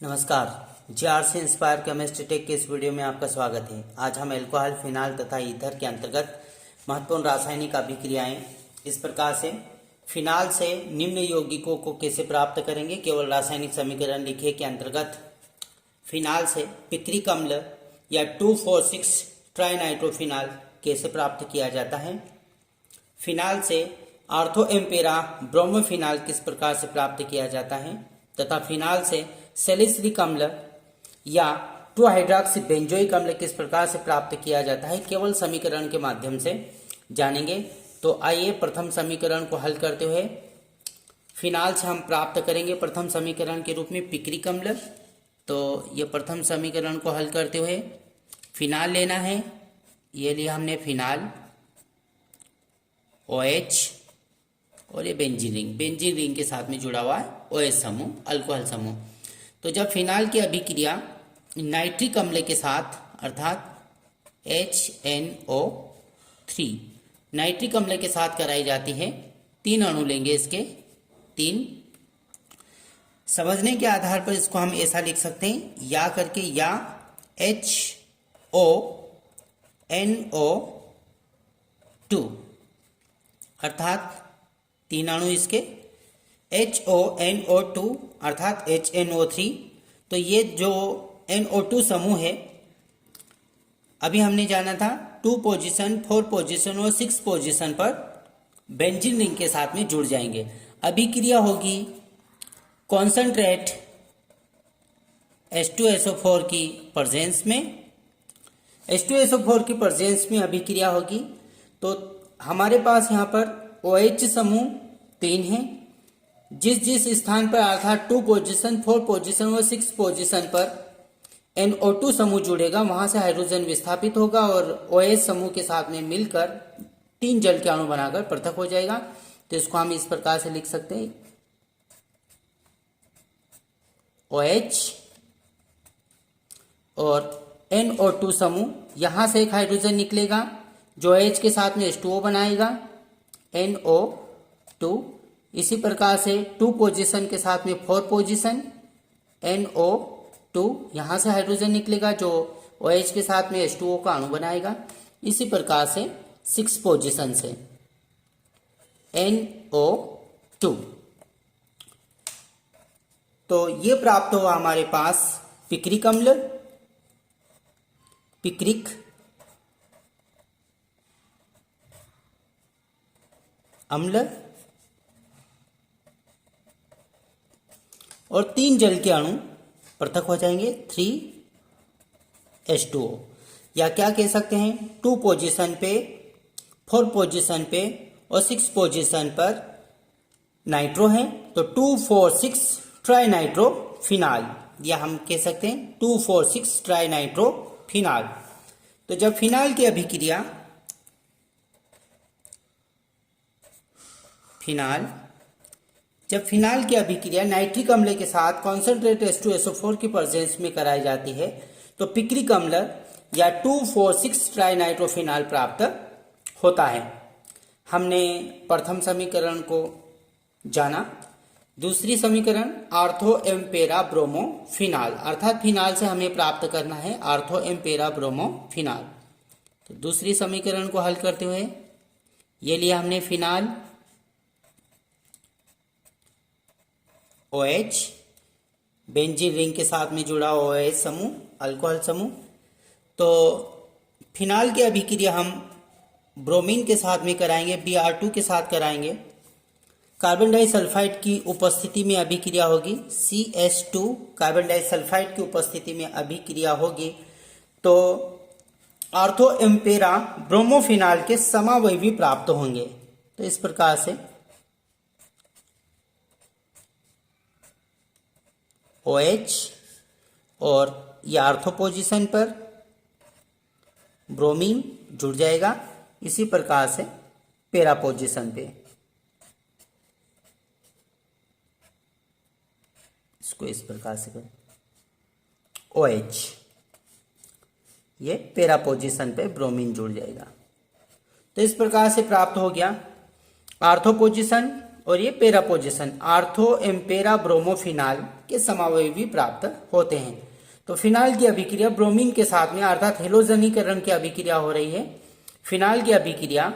नमस्कार। जीआर से inspire chemistry take के इस वीडियो में आपका स्वागत है। आज हम अल्कोहल, फिनाल तथा ईथर के अंतर्गत महत्वपूर्ण रासायनिक अभिक्रियाएं इस प्रकार से फिनाल से निम्न यौगिकों को कैसे प्राप्त करेंगे, केवल रासायनिक समीकरण लिखे के अंतर्गत फिनाल से पिक्रिक अम्ल या 2,4,6 ट्राइनाइट्रोफिनाल कैसे प्राप्त किया जाता है, फिनाल से आर्थो एम्पेरा ब्रोमोफिनाल किस प्रकार से प्राप्त किया जाता है तथा फिनाल से सैलिसिलिक अम्ल या 2 हाइड्रॉक्सी बेंजोइक अम्ल किस प्रकार से प्राप्त किया जाता है, केवल समीकरण के माध्यम से जानेंगे। तो आइए प्रथम समीकरण को हल करते हुए फिनाल से हम प्राप्त करेंगे प्रथम समीकरण के रूप में पिक्रिक अम्ल। तो ये प्रथम समीकरण को हल करते हुए फिनाल लेना है। ये लिया हमने फिनाल OH और ये बेंजीन रिंग के साथ में जुड़ा हुआ है OH समूह, अल्कोहल समूह। तो जब फिनाल की अभिक्रिया नाइट्रिक अम्ल के साथ अर्थात HNO3 नाइट्रिक अम्ल के साथ कराई जाती है, 3 अणु लेंगे इसके 3। समझने के आधार पर इसको हम ऐसा लिख सकते हैं या करके, या HONO2 अर्थात 3 अणु इसके HONO2 अर्थात HNO3। तो ये जो NO2 समूह है, अभी हमने जाना था 2 पोजीशन, 4 पोजीशन और 6 पोजीशन पर बेंजीन रिंग के साथ में जुड़ जाएंगे। अभिक्रिया होगी कॉन्सेंट्रेट H2SO4 की प्रेजेंस में, H2SO4 की प्रेजेंस में अभिक्रिया होगी। तो हमारे पास यहाँ पर OH समूह 3 है। जिस स्थान पर अर्थात 2 पोजीशन, 4 पोजीशन और 6 पोजीशन पर NO2 समूह जुड़ेगा, वहां से हाइड्रोजन विस्थापित होगा और OH समूह के साथ में मिलकर 3 जल के अणु बनाकर पृथक हो जाएगा। तो इसको हम इस प्रकार से लिख सकते हैं, OH और NO2 समूह, यहां से एक हाइड्रोजन निकलेगा जो OH के साथ में H2O बनाएगा, NO2। इसी प्रकार से 2 पोजीशन के साथ में 4 पोजीशन NO2, यहां से हाइड्रोजन निकलेगा जो OH के साथ में H2O का अणु बनाएगा। इसी प्रकार से 6 पोजीशन से NO2। तो ये प्राप्त हुआ हमारे पास पिक्रिक अम्ल, पिक्रिक अम्ल और 3 जल के अणु पृथक हो जाएंगे 3H2O, या क्या कह सकते हैं 2 पोजीशन पे, 4 पोजीशन पे और 6 पोजीशन पर नाइट्रो है। तो 2,4,6 ट्राइनाइट्रोफिनाल, या हम कह सकते हैं 2,4,6 ट्राइनाइट्रोफिनाल। तो जब फिनाल की अभिक्रिया फिनाल की अभिक्रिया नाइट्रिक अम्ल के साथ कॉन्सेंट्रेट H2SO4 की प्रेजेंस में कराई जाती है, तो पिक्रिक अम्ल या 2,4,6 ट्राइनाइट्रोफिनाल प्राप्त होता है। हमने प्रथम समीकरण को जाना। दूसरी समीकरण आर्थो एम्पेरा ब्रोमोफिनाल, अर्थात फिनाल से हमें प्राप्त करना है आर्थो एम्पेरा ब्रोमोफिनाल। तो दूसरी समीकरण को हल करते हुए ये लिया हमने फिनाल OH, बेंजीन रिंग के साथ में जुड़ा OH समूह, अल्कोहल समूह। तो फिनाल की अभिक्रिया हम ब्रोमीन के साथ में कराएंगे, Br2 के साथ कराएंगे। कार्बन डाइसल्फाइड की उपस्थिति में अभिक्रिया होगी, CH2 कार्बन डाइसल्फाइड की उपस्थिति में अभिक्रिया होगी। तो आर्थो एम्पेरा ब्रोमोफिनाल के समावयवी प्राप्त होंगे। तो इस प्रकार से OH और ये आर्थो पोजीशन पर ब्रोमीन जुड़ जाएगा, इसी प्रकार से पेरा पोजीशन पे इसको इस प्रकार से करें, OH ये पेरा पोजीशन पे ब्रोमीन जुड़ जाएगा। तो इस प्रकार से प्राप्त हो गया आर्थो पोजीशन और ये पेरा पोजीशन, आर्थो एम्पेरा ब्रोमोफिनाल के समावयवी प्राप्त होते हैं। तो फिनाल की अभिक्रिया ब्रोमीन के साथ में अर्थात हेलोजनीकरण की अभिक्रिया हो रही है। फिनाल की अभिक्रिया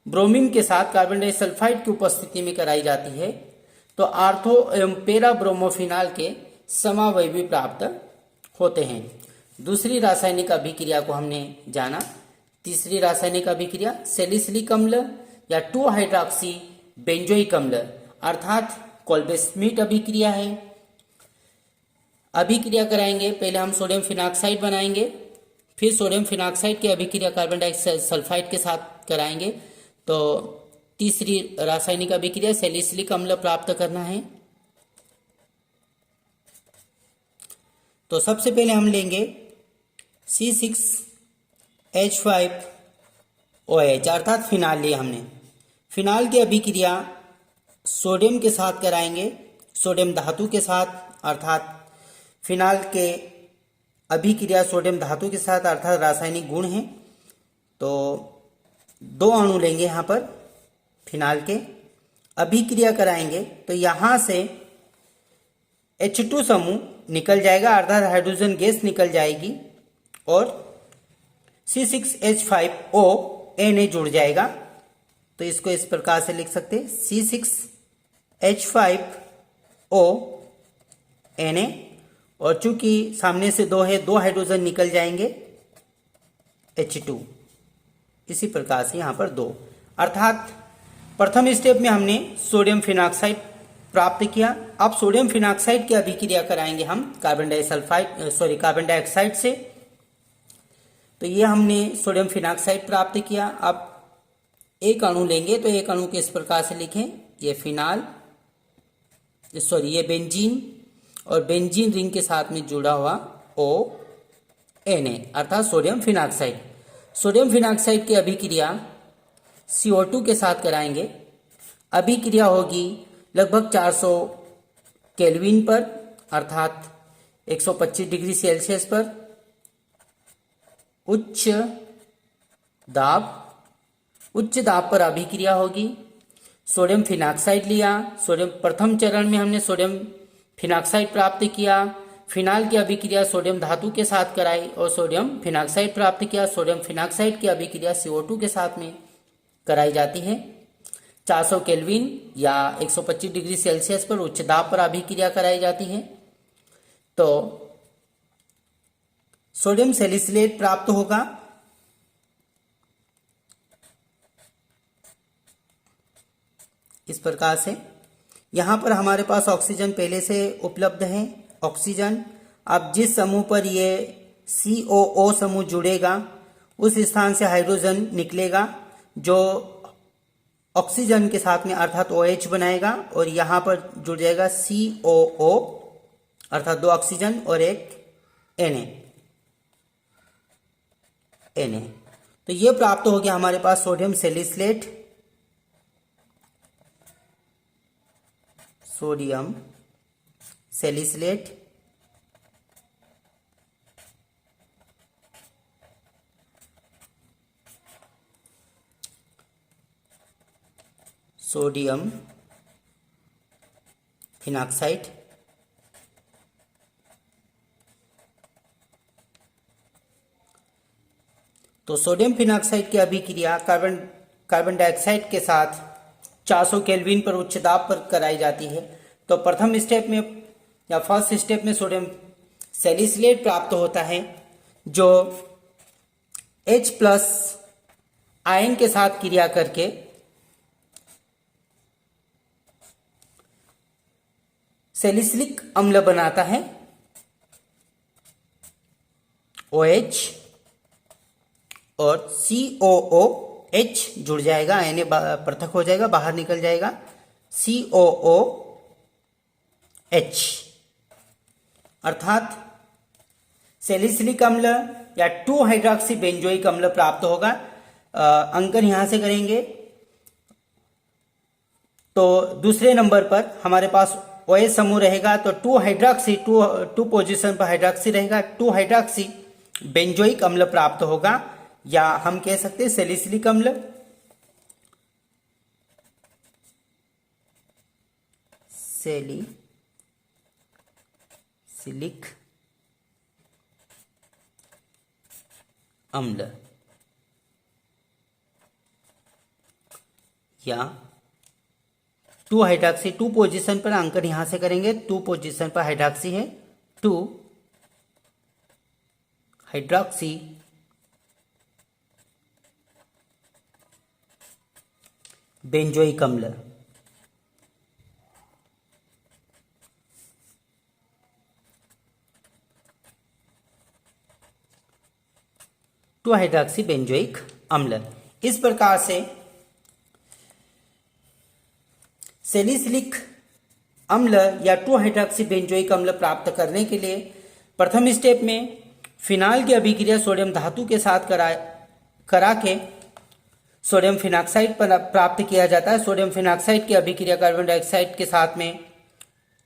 ब्रोमीन के साथ कार्बन डाइसल्फाइड की उपस्थिति में कराई जाती है। तो आर्थो एवं पेरा ब्रोमोफिनाल के समावयवी प्राप्त होते हैं। दूसरी रासायनिक अभिक्रिया को हमने जाना। तीसरी रासायनिक अभिक्रिया सैलिसिलिक अम्ल या 2 हाइड्रॉक्सी बेंजोइक अम्ल अर्थात कोल्बे-स्मिट अभिक्रिया है। अभिक्रिया कराएंगे, पहले हम सोडियम फिनॉक्साइड बनाएंगे, फिर सोडियम फिनॉक्साइड की अभिक्रिया कार्बन डाइसल्फाइड के साथ कराएंगे। तो तीसरी रासायनिक अभिक्रिया सैलिसिलिक अम्ल प्राप्त करना है। तो सबसे पहले हम लेंगे C6H5OH अर्थात फिनाल लिया हमने। फिनाल की अभिक्रिया सोडियम के साथ कराएंगे, सोडियम धातु के साथ अर्थात फिनाल के अभिक्रिया सोडियम धातु के साथ अर्थात रासायनिक गुण है। तो 2 अणु लेंगे यहाँ पर फिनाल के, अभिक्रिया कराएंगे तो यहाँ से H2 समूह निकल जाएगा अर्थात हाइड्रोजन गैस निकल जाएगी और C6H5O Na जुड़ जाएगा। तो इसको इस प्रकार से लिख सकते हैं C6H5O Na और चूंकि सामने से 2 है, 2 हाइड्रोजन निकल जाएंगे H2। इसी प्रकार से यहाँ पर 2 अर्थात प्रथम स्टेप में हमने सोडियम फिनॉक्साइड प्राप्त किया। अब सोडियम फिनॉक्साइड की अभिक्रिया कराएंगे हम कार्बन डाइऑक्साइड से। तो ये हमने सोडियम फिनॉक्साइड प्राप्त किया। अब एक अणु लेंगे तो एक अणु को इस प्रकार से लिखें, ये फिनाल ये बेंजीन और बेंजीन रिंग के साथ में जुड़ा हुआ ONA अर्थात सोडियम फिनॉक्साइड। सोडियम फिनॉक्साइड की अभिक्रिया CO2 के साथ कराएंगे। अभिक्रिया होगी लगभग 400 केल्विन पर अर्थात 125 डिग्री सेल्सियस पर। उच्च दाब पर अभिक्रिया होगी। सोडियम फिनॉक्साइड लिया, सोडियम प्रथम चरण में हमने सोडियम फिनॉक्साइड प्राप्त किया। फिनाल की अभिक्रिया सोडियम धातु के साथ कराई और सोडियम फिनॉक्साइड प्राप्त किया। सोडियम फिनॉक्साइड की अभिक्रिया CO2 के साथ में कराई जाती है। 400 केल्विन या 125 डिग्री सेल्सियस पर उच्च दाब पर अभिक्रिया कराई जाती है। तो सोडियम सैलिसिलेट प्राप्त होगा। इस प्रकार से यहां पर हमारे पास ऑक्सीजन पहले से उपलब्ध है। ऑक्सीजन अब जिस समूह पर ये COO समूह जुड़ेगा उस स्थान से हाइड्रोजन निकलेगा जो ऑक्सीजन के साथ में अर्थात OH बनाएगा और यहां पर जुड़ जाएगा COO अर्थात 2 ऑक्सीजन और एक Na। तो ये प्राप्त हो गया हमारे पास sodium salicylate. Sodium salicylate sodium phenoxide तो सोडियम फिनॉक्साइड की अभिक्रिया कार्बन डाइऑक्साइड के साथ 400 केल्विन पर उच्च दाब पर कराई जाती है। तो प्रथम स्टेप में या फर्स्ट स्टेप में सोडियम सैलिसिलेट प्राप्त होता है जो H+ आयन के साथ क्रिया करके सैलिसिलिक अम्ल बनाता है। OH और COOH जुड़ जाएगा, आयन पृथक हो जाएगा, बाहर निकल जाएगा COOH अर्थात सैलिसिलिक अम्ल या 2 हाइड्रॉक्सी बेंजोइक अम्ल प्राप्त होगा। अंकन यहां से करेंगे तो दूसरे नंबर पर हमारे पास OH समूह रहेगा तो 2 हाइड्रॉक्सी 2 पोजीशन पर हाइड्रॉक्सी रहेगा, 2 हाइड्रॉक्सी बेंजोइक अम्ल प्राप्त होगा या हम कह सकते हैं सैलिसिलिक अम्ल। सैलिसिलिक अम्ल या 2 हाइड्रॉक्सी, 2 पोजीशन पर अंकन यहां से करेंगे, 2 पोजीशन पर हाइड्रॉक्सी है, 2 हाइड्रॉक्सी बेंजोइक अम्ल। टू हाइड्रॉक्सी बेंजोइक अम्ल। इस प्रकार से सैलिसिलिक अम्ल या 2 हाइड्रॉक्सी बेंजोइक अम्ल प्राप्त करने के लिए प्रथम स्टेप में फिनाल की अभिक्रिया सोडियम धातु के साथ करा के सोडियम फिनॉक्साइड प्राप्त किया जाता है। सोडियम फिनॉक्साइड की अभिक्रिया कार्बन डाइऑक्साइड के साथ में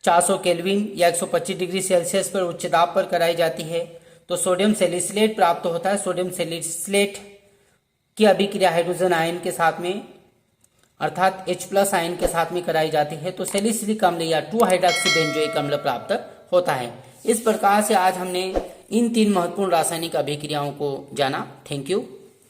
400 केल्विन या 125 डिग्री सेल्सियस पर उच्च दाब पर कराई जाती है तो सोडियम सैलिसिलेट प्राप्त होता है। सोडियम सैलिसिलेट की अभिक्रिया हाइड्रोजन आयन के साथ में अर्थात H+ आयन के साथ में कराई जाती है तो सैलिसिलिक अम्ल या 2 हाइड्रॉक्सी बेंजोइक अम्ल प्राप्त होता है। इस प्रकार से आज हमने इन 3 महत्वपूर्ण रासायनिक अभिक्रियाओं को जाना। Thank you.